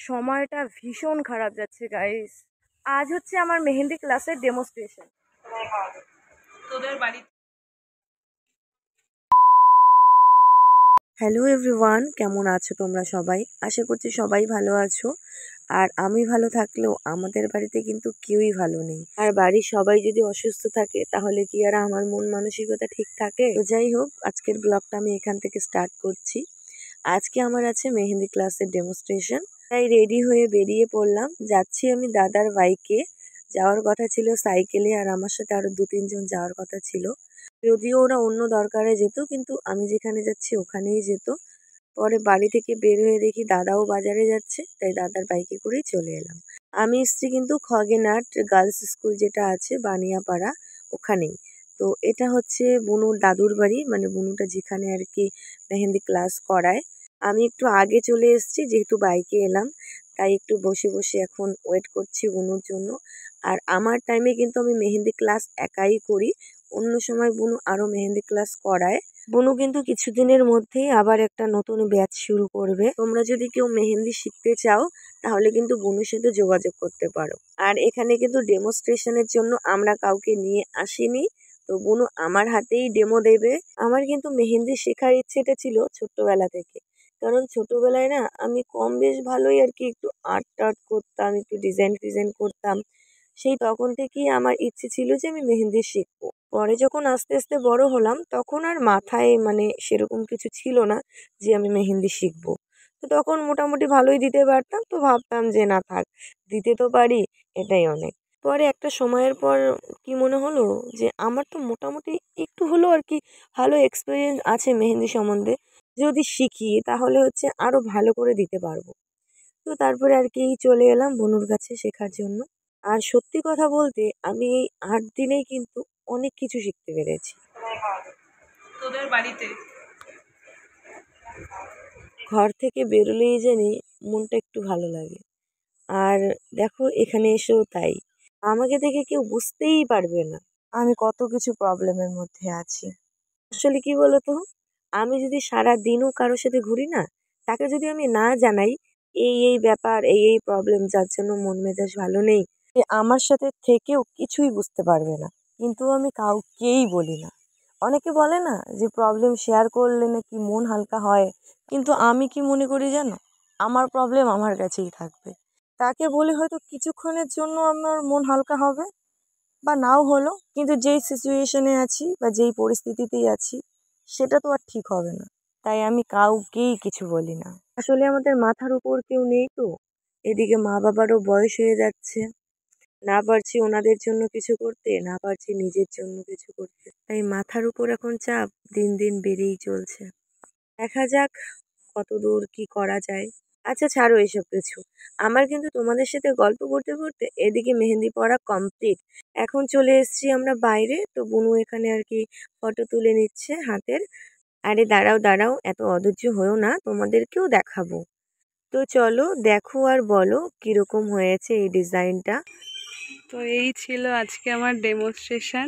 সময়টা ভীষণ খারাপ যাচ্ছে গাইস। আজ হচ্ছে আমার মেহেন্দি ক্লাসের ডেমোস্ট্রেশন। তোদের বাড়ি হ্যালো এভরিওয়ান, কেমন আছো তোমরা সবাই? আশা করছি সবাই ভালো আছো। আর আমি ভালো থাকলেও আমাদের বাড়িতে কিন্তু কেউই ভালো নেই। আর বাড়ির সবাই যদি অসুস্থ থাকে তাহলে কি আর আমার মন মানসিকতা ঠিক থাকে? তো যাই হোক, আজকের ব্লগটা আমি এখান থেকে স্টার্ট করছি। আজকে আমার আছে মেহেন্দি ক্লাসের ডেমোস্ট্রেশন, তাই রেডি হয়ে বেরিয়ে পড়লাম। যাচ্ছি আমি দাদার বাইকে, যাওয়ার কথা ছিল সাইকেলে, আর আমার সাথে আরো 2-3 জন যাওয়ার কথা ছিল। যদিও ওরা অন্য দরকারে যেত, কিন্তু আমি যেখানে যাচ্ছি ওখানেই যেত। পরে বাড়ি থেকে বের হয়ে দেখি দাদাও বাজারে যাচ্ছে, তাই দাদার বাইকে করেই চলে এলাম। আমি এসছি কিন্তু খগেনহাট গার্লস স্কুল যেটা আছে বানিয়াপাড়া, ওখানেই। তো এটা হচ্ছে বুনুর দাদুর বাড়ি, মানে বুনুটা যেখানে আর কি মেহেন্দি ক্লাস করায়। আমি একটু আগে চলে এসেছি, যেহেতু বাইকে এলাম, তাই একটু বসে বসে এখন ওয়েট করছি বুনুর জন্য। আর আমার টাইমে কিন্তু আমি মেহেন্দি ক্লাস একাই করি, অন্য সময় বুনু আরও মেহেন্দি ক্লাস করায়। বুনু কিন্তু কিছুদিনের মধ্যেই আবার একটা নতুন ব্যাচ শুরু করবে। তোমরা যদি কেউ মেহেন্দি শিখতে চাও তাহলে কিন্তু বুনুর সাথে যোগাযোগ করতে পারো। আর এখানে কিন্তু ডেমোস্ট্রেশনের জন্য আমরা কাউকে নিয়ে আসিনি, তো বুনু আমার হাতেই ডেমো দেবে। আমার কিন্তু মেহেন্দি শেখার ইচ্ছেটা ছিল ছোট্টবেলা থেকে, কারণ ছোটবেলায় না আমি কম বেশ ভালোই আর কি একটু আর্ট টার্ট করতাম, একটু ডিজাইন ফিজাইন করতাম। সেই তখন থেকেই আমার ইচ্ছে ছিল যে আমি মেহেন্দি শিখবো। পরে যখন আস্তে আস্তে বড় হলাম তখন আর মাথায় মানে সেরকম কিছু ছিল না যে আমি মেহেন্দি শিখবো। তো তখন মোটামুটি ভালোই দিতে পারতাম, তো ভাবতাম যে না থাক, দিতে তো পারি, এটাই অনেক। পরে একটা সময়ের পর কি মনে হলো যে আমার তো মোটামুটি একটু হলেও আর কি ভালো এক্সপিরিয়েন্স আছে মেহেন্দি সম্বন্ধে, যদি শিখি তাহলে হচ্ছে আরো ভালো করে দিতে পারবো। তো তারপরে আর কি চলে এলাম বনুর কাছে শেখার জন্য। আর সত্যি কথা বলতে আমি এই 8 দিনেই কিন্তু অনেক কিছু শিখতে পেরেছি। তোদের বাড়িতে ঘর থেকে বেরোলেই জানি মনটা একটু ভালো লাগে। আর দেখো এখানে এসেও তাই, আমাকে দেখে কেউ বুঝতেই পারবে না আমি কত কিছু প্রবলেমের মধ্যে আছি। আসলে কি বলতো, আমি যদি সারা দিনও কারোর সাথে ঘুরি না, তাকে যদি আমি না জানাই এই এই ব্যাপার, এই এই প্রবলেম যার জন্য মন মেজাজ ভালো নেই, সে আমার সাথে থেকেও কিছুই বুঝতে পারবে না। কিন্তু আমি কাউকেই বলি না। অনেকে বলে না যে প্রবলেম শেয়ার করলে নাকি মন হালকা হয়, কিন্তু আমি কি মনে করি জানো, আমার প্রবলেম আমার কাছেই থাকবে। তাকে বলে হয়তো কিছুক্ষণের জন্য আমার মন হালকা হবে বা নাও হলো, কিন্তু যেই সিচুয়েশনে আছি বা যেই পরিস্থিতিতেই আছি সেটা তো আর ঠিক হবে না। তাই আমি কাউকেই কিছু বলি না। আসলে আমাদের মাথার উপর কেউ নেই তো, এদিকে মা বাবারও বয়স হয়ে যাচ্ছে, না পারছি ওনাদের জন্য কিছু করতে, না পারছি নিজের জন্য কিছু করতে, তাই মাথার উপর এখন চাপ দিন দিন বেড়েই চলছে। দেখা যাক কত দূর কি করা যায়। আচ্ছা ছাড়ো এসব কিছু, আমার কিন্তু তোমাদের সাথে গল্প করতে করতে এদিকে মেহেন্দি পড়া কমপ্লিট। এখন চলে এসেছি আমরা বাইরে, তো বুনু এখানে আর কি ফটো তুলে নিচ্ছে হাতের। আরে দাঁড়াও দাঁড়াও, এত অধৈর্য হয়েও না, তোমাদেরকেও দেখাবো। তো চলো দেখো আর বলো কিরকম হয়েছে এই ডিজাইনটা। তো এই ছিল আজকে আমার ডেমোস্ট্রেশন।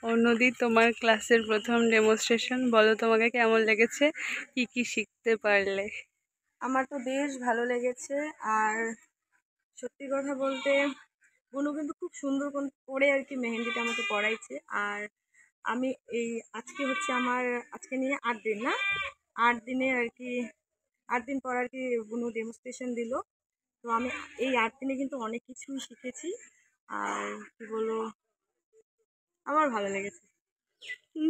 অন্যদি তোমার ক্লাসের প্রথম ডেমোস্ট্রেশন, বলো তোমাকে কেমন লেগেছে, কি কি শিখতে পারলে? আমার তো বেশ ভালো লেগেছে। আর সত্যি কথা বলতে বুনু কিন্তু খুব সুন্দর করে আর কি মেহেন্দিটা আমাকে পড়াইছে। আর আমি এই আজকে হচ্ছে আমার আজকে নিয়ে 8 দিন না, 8 দিনে আর কি 8 দিন পর আর কি বুনু ডেমনস্ট্রেশন দিল। তো আমি এই 8 দিনে কিন্তু অনেক কিছুই শিখেছি। আর কি বলবো, আমার ভালো লেগেছে।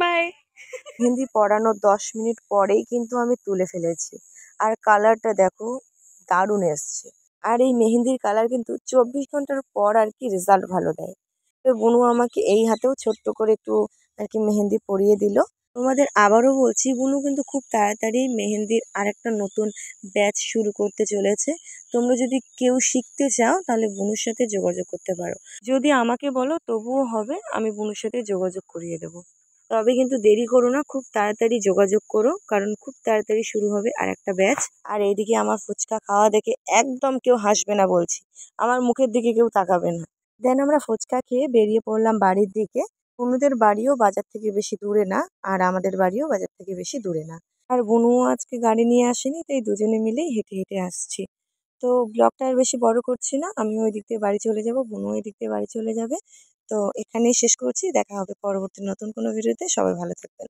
বাই। মেহেন্দি পড়ানোর 10 মিনিট পরেই কিন্তু আমি তুলে ফেলেছি। আর কালারটা দেখো, দারুণ এসছে। আর এই মেহেন্দির কালার কিন্তু 24 ঘন্টার পর আর কি রেজাল্ট ভালো দেয়। তো বুনু আমাকে এই হাতেও ছোট্ট করে একটু আর কি মেহেন্দি পরিয়ে দিল। তোমাদের আবারও বলছি, বুনু কিন্তু খুব তাড়াতাড়ি মেহেন্দির আরেকটা নতুন ব্যাচ শুরু করতে চলেছে। তোমরা যদি কেউ শিখতে চাও তাহলে বুনুর সাথে যোগাযোগ করতে পারো। যদি আমাকে বলো তবুও হবে, আমি বুনুর সাথে যোগাযোগ করিয়ে দেবো। তবে কিন্তু দেরি করো না, খুব তাড়াতাড়ি যোগাযোগ করো, কারণ খুব তাড়াতাড়ি শুরু হবে আর একটা ব্যাচ। আর এইদিকে আমার ফুচকা খাওয়া দেখে একদম কেউ হাসবে না বলছি, আমার মুখের দিকে কেউ তাকাবে না। দেন আমরা ফুচকা খেয়ে বেরিয়ে পড়লাম বাড়ির দিকে। বুনুদের বাড়িও বাজার থেকে বেশি দূরে না, আর আমাদের বাড়িও বাজার থেকে বেশি দূরে না। আর বুনুও আজকে গাড়ি নিয়ে আসেনি, তাই দুজনে মিলেই হেঁটে হেঁটে আসছি। তো তো ব্লগটা আর বেশি বড় করছি না, আমি ওই দিক দিয়ে বাড়ি চলে যাব, বোনও ওই দিক দিয়ে বাড়ি চলে যাবে। তো এখানেই শেষ করছি, দেখা হবে পরবর্তী নতুন কোনো ভিডিওতে। সবাই ভালো থাকবেন।